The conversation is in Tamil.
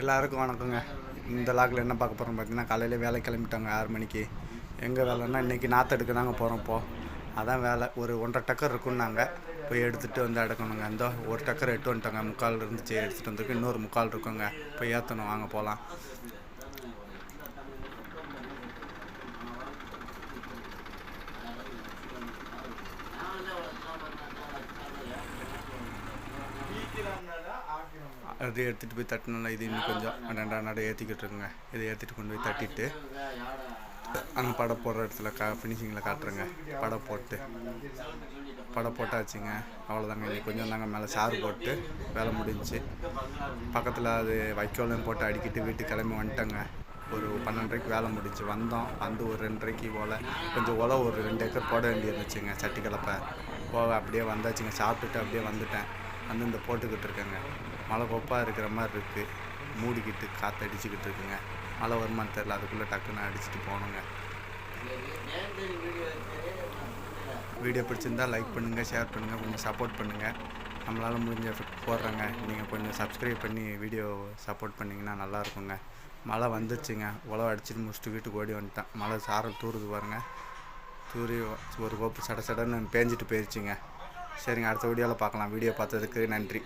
எல்லாருக்கும் வணக்கங்க. இந்த லாகில் என்ன பார்க்க போகிறோம் பார்த்தீங்கன்னா, காலையில் வேலை கிளம்பிட்டாங்க 6 மணிக்கு. எங்கே வேலைன்னா இன்றைக்கி நாற்று எடுக்க தாங்க போகிறோம். அதான் வேலை. ஒரு 1.5 டக்கர் இருக்குன்னாங்க, போய் எடுத்துகிட்டு வந்து எடுக்கணுங்க. இந்த ஒரு டக்கர் எட்டு வந்துட்டாங்க, 3/4 இருந்துச்சு எடுத்துகிட்டு வந்துருக்கு. இன்னொரு 3/4 இருக்குங்க, போய் ஏற்றணும். வாங்க போகலாம். அது எடுத்துகிட்டு போய் தட்டினா இது இன்னும் கொஞ்சம் 2 நடை ஏற்றிக்கிட்டு இருக்குங்க. இதை ஏற்றிட்டு கொண்டு போய் தட்டிட்டு அங்கே படை போடுற இடத்துல ஃபினிஷிங்கில் காட்டுறேங்க. படை போட்டாச்சுங்க. அவ்வளோதாங்க. இன்னைக்கு கொஞ்சம் தாங்க மேலே சாறு போட்டு வேலை முடிஞ்சிச்சு. பக்கத்தில் அது வைக்கோலையும் போட்டு அடிக்கிட்டு வீட்டுக்கு கிளம்பி வந்துட்டேங்க. ஒரு 12:30க்கு வேலை முடிஞ்சு வந்தோம். வந்து ஒரு 2:30க்கு கொஞ்சம் ஒரு 2 ஏக்கர் போட வேண்டியிருந்துச்சுங்க. சட்டி கலப்பை அப்படியே வந்தாச்சுங்க. சாப்பிட்டுட்டு அப்படியே வந்துட்டேன். வந்து இந்த போட்டுக்கிட்டு இருக்கேங்க. மழை கொப்பாக இருக்கிற மாதிரி இருக்குது. மூடிக்கிட்டு காற்று அடிச்சுக்கிட்டு இருக்குங்க. மழை வருமானு தெரில, அதுக்குள்ளே டக்குன்னு அடிச்சுட்டு போகணுங்க. வீடியோ பிடிச்சிருந்தால் லைக் பண்ணுங்கள், ஷேர் பண்ணுங்கள், கொஞ்சம் சப்போர்ட் பண்ணுங்கள். நம்மளால் முடிஞ்ச எஃபெக்ட் போடுறேங்க. நீங்கள் கொஞ்சம் சப்ஸ்கிரைப் பண்ணி வீடியோ சப்போர்ட் பண்ணிங்கன்னா நல்லாயிருக்குங்க. மழை வந்துச்சுங்க. உழவு அடிச்சுட்டு முடிச்சுட்டு வீட்டுக்கு ஓடி வந்துட்டேன். மழை சாரல் தூருது பாருங்கள். தூரி ஒரு கோப்பு சடன்னு பேஞ்சிட்டு போயிடுச்சுங்க. சரிங்க, அடுத்த வீடியோவில் பார்க்கலாம். வீடியோ பார்த்ததுக்கு நன்றி.